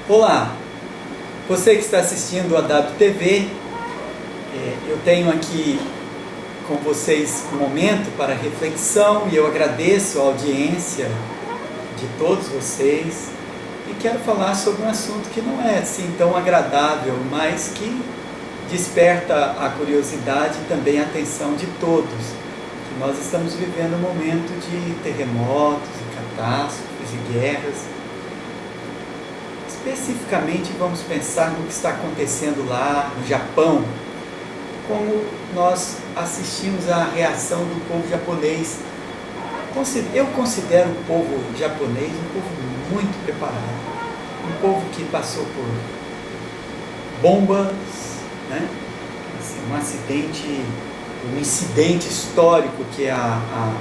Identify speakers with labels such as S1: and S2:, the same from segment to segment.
S1: Olá, você que está assistindo a WTV, eu tenho aqui com vocês um momento para reflexão e eu agradeço a audiência de todos vocês e quero falar sobre um assunto que não é assim tão agradável, mas que desperta a curiosidade e também a atenção de todos. Que nós estamos vivendo um momento de terremotos e catástrofes e guerras. Especificamente vamos pensar no que está acontecendo lá no Japão, como nós assistimos à reação do povo japonês. Eu considero o povo japonês um povo muito preparado, um povo que passou por bombas, né? Assim, um incidente histórico que é a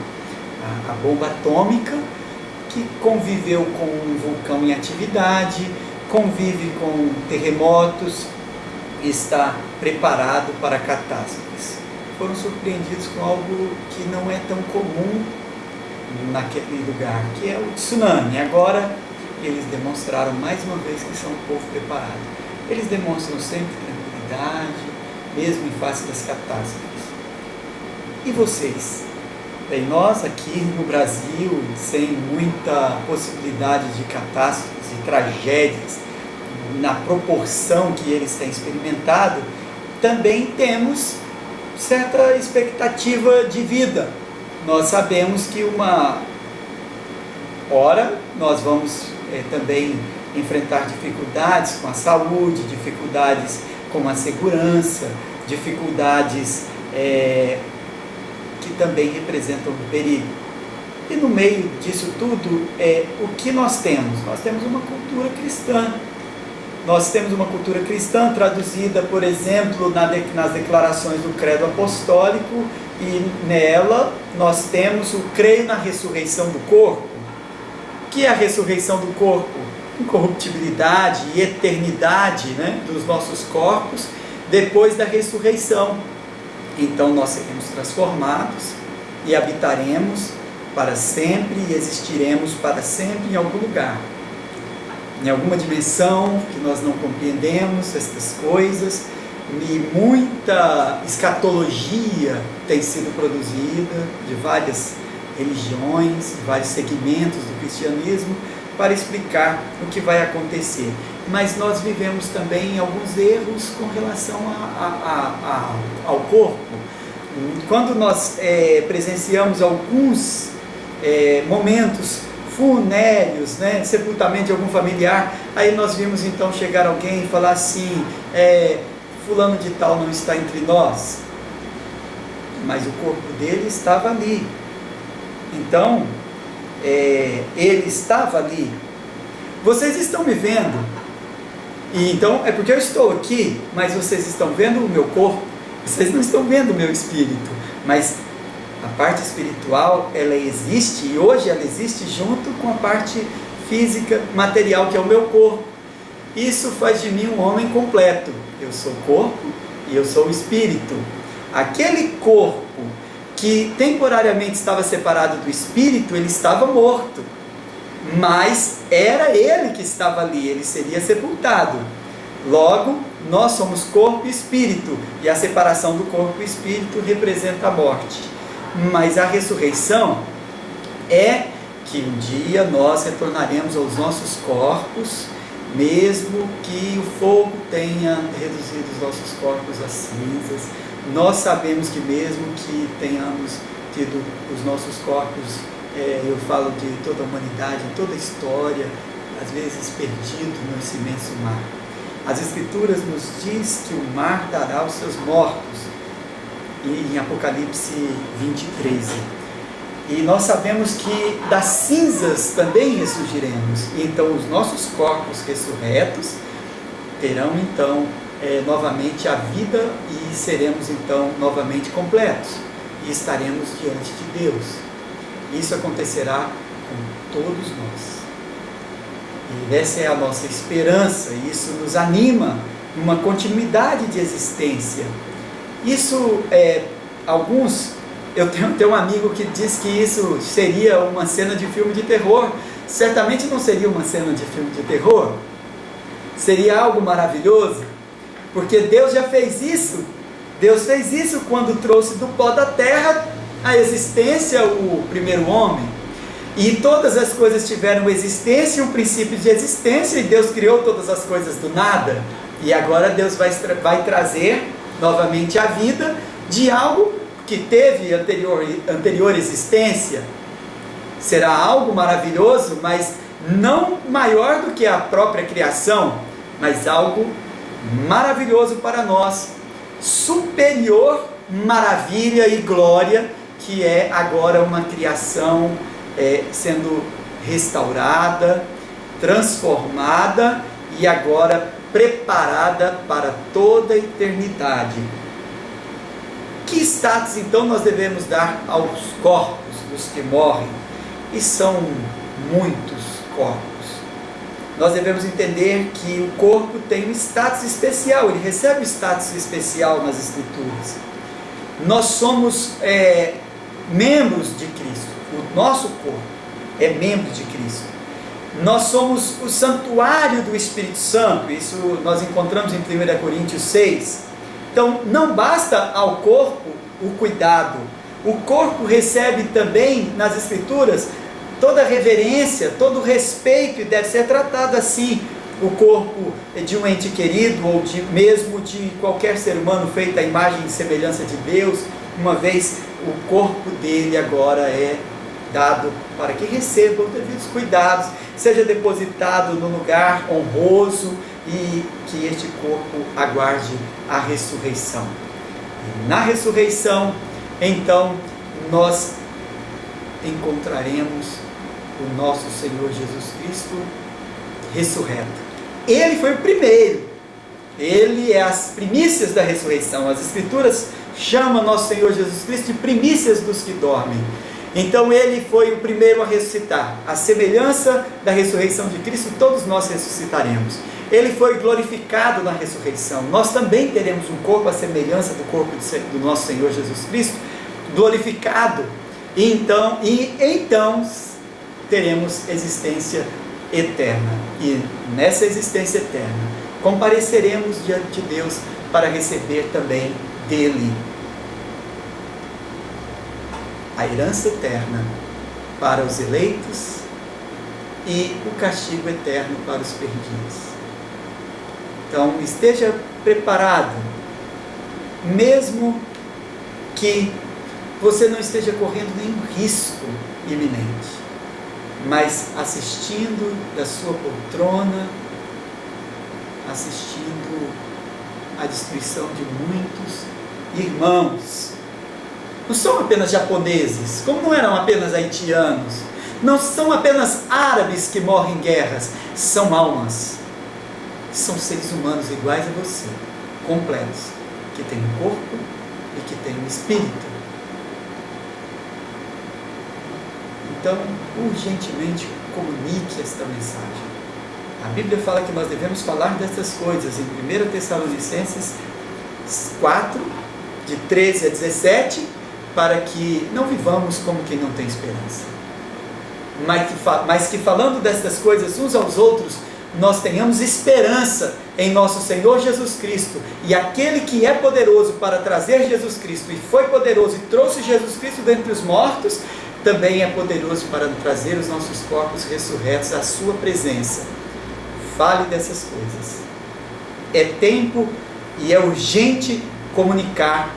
S1: bomba atômica, que conviveu com um vulcão em atividade, convive com terremotos e está preparado para catástrofes. Foram surpreendidos com algo que não é tão comum naquele lugar, que é o tsunami. Agora eles demonstraram mais uma vez que são um povo preparado. Eles demonstram sempre tranquilidade, mesmo em face das catástrofes. E vocês? Bem, nós aqui no Brasil, sem muita possibilidade de catástrofes e tragédias, na proporção que eles têm experimentado, também temos certa expectativa de vida. Nós sabemos que uma hora nós vamos também enfrentar dificuldades com a saúde, dificuldades com a segurança, dificuldades que também representam um perigo. E no meio disso tudo, o que nós temos? Nós temos uma cultura cristã. Nós temos uma cultura cristã traduzida, por exemplo, nas declarações do Credo Apostólico, e nela nós temos o creio na ressurreição do corpo. O que é a ressurreição do corpo? Incorruptibilidade e eternidade, né, dos nossos corpos depois da ressurreição. Então nós seremos transformados e habitaremos para sempre e existiremos para sempre em algum lugar, em alguma dimensão que nós não compreendemos estas coisas, e muita escatologia tem sido produzida de várias religiões, de vários segmentos do cristianismo para explicar o que vai acontecer. Mas nós vivemos também alguns erros com relação ao corpo. Quando nós presenciamos alguns momentos funéreos, né, sepultamento de algum familiar, aí nós vimos então chegar alguém e falar assim, fulano de tal não está entre nós, mas o corpo dele estava ali. Então, ele estava ali. Vocês estão me vendo? E então, é porque eu estou aqui, mas vocês estão vendo o meu corpo, vocês não estão vendo o meu espírito, mas a parte espiritual, ela existe, e hoje ela existe junto com a parte física, material, que é o meu corpo. Isso faz de mim um homem completo. Eu sou o corpo e eu sou o espírito. Aquele corpo que temporariamente estava separado do espírito, ele estava morto, mas era ele que estava ali, ele seria sepultado. Logo, nós somos corpo e espírito, e a separação do corpo e espírito representa a morte. Mas a ressurreição é que um dia nós retornaremos aos nossos corpos, mesmo que o fogo tenha reduzido os nossos corpos a cinzas. Nós sabemos que mesmo que tenhamos tido os nossos corpos, eu falo de toda a humanidade, toda a história, às vezes perdido nesse imenso mar. As Escrituras nos diz que o mar dará os seus mortos, em Apocalipse 20:13. E nós sabemos que das cinzas também ressurgiremos. Então os nossos corpos ressurretos terão então novamente a vida e seremos então novamente completos. E estaremos diante de Deus. Isso acontecerá com todos nós. E essa é a nossa esperança. E isso nos anima numa continuidade de existência. Isso, eu tenho um amigo que diz que isso seria uma cena de filme de terror. Certamente não seria uma cena de filme de terror, Seria algo maravilhoso, porque Deus já fez isso. Deus fez isso quando trouxe do pó da terra a existência o primeiro homem. E todas as coisas tiveram existência e um princípio de existência, e Deus criou todas as coisas do nada. E agora Deus vai trazer novamente a vida de algo que teve anterior existência. Será algo maravilhoso, mas não maior do que a própria criação, mas algo maravilhoso para nós, superior maravilha e glória, que é agora uma criação sendo restaurada, transformada e agora preparada para toda a eternidade. Que status então nós devemos dar aos corpos dos que morrem? E são muitos corpos. Nós devemos entender que o corpo tem um status especial, ele recebe um status especial nas Escrituras. Nós somos membros de Cristo, o nosso corpo é membro de Cristo. Nós somos o santuário do Espírito Santo, isso nós encontramos em 1 Coríntios 6. Então, não basta ao corpo o cuidado, o corpo recebe também nas Escrituras toda a reverência, todo o respeito, e deve ser tratado assim. O corpo de um ente querido, ou mesmo de qualquer ser humano feito à imagem e semelhança de Deus, uma vez o corpo dele agora é dado para que receba os devidos cuidados, seja depositado no lugar honroso e que este corpo aguarde a ressurreição. E na ressurreição, então, nós encontraremos o nosso Senhor Jesus Cristo ressurreto. Ele foi o primeiro, ele é as primícias da ressurreição. As Escrituras chamam nosso Senhor Jesus Cristo de primícias dos que dormem. Então ele foi o primeiro a ressuscitar. A semelhança da ressurreição de Cristo, todos nós ressuscitaremos. Ele foi glorificado na ressurreição. Nós também teremos um corpo à semelhança do corpo do nosso Senhor Jesus Cristo, glorificado. E então teremos existência eterna. E nessa existência eterna compareceremos diante de Deus para receber também dele a herança eterna para os eleitos e o castigo eterno para os perdidos. Então esteja preparado, mesmo que você não esteja correndo nenhum risco iminente, mas assistindo da sua poltrona, assistindo à destruição de muitos irmãos. Não são apenas japoneses, como não eram apenas haitianos, não são apenas árabes que morrem em guerras, são almas, são seres humanos iguais a você, completos, que têm um corpo e que têm um espírito. Então, urgentemente comunique esta mensagem. A Bíblia fala que nós devemos falar dessas coisas em 1 Tessalonicenses 4, de 13 a 17, para que não vivamos como quem não tem esperança, mas que falando dessas coisas uns aos outros, nós tenhamos esperança em nosso Senhor Jesus Cristo, e aquele que é poderoso para trazer Jesus Cristo, e foi poderoso e trouxe Jesus Cristo dentre os mortos, também é poderoso para trazer os nossos corpos ressurretos à sua presença. Fale dessas coisas. É tempo e é urgente comunicar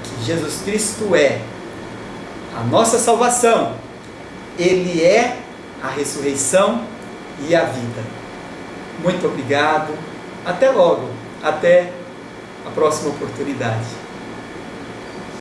S1: que Jesus Cristo é a nossa salvação, Ele é a ressurreição e a vida. Muito obrigado, até logo, até a próxima oportunidade.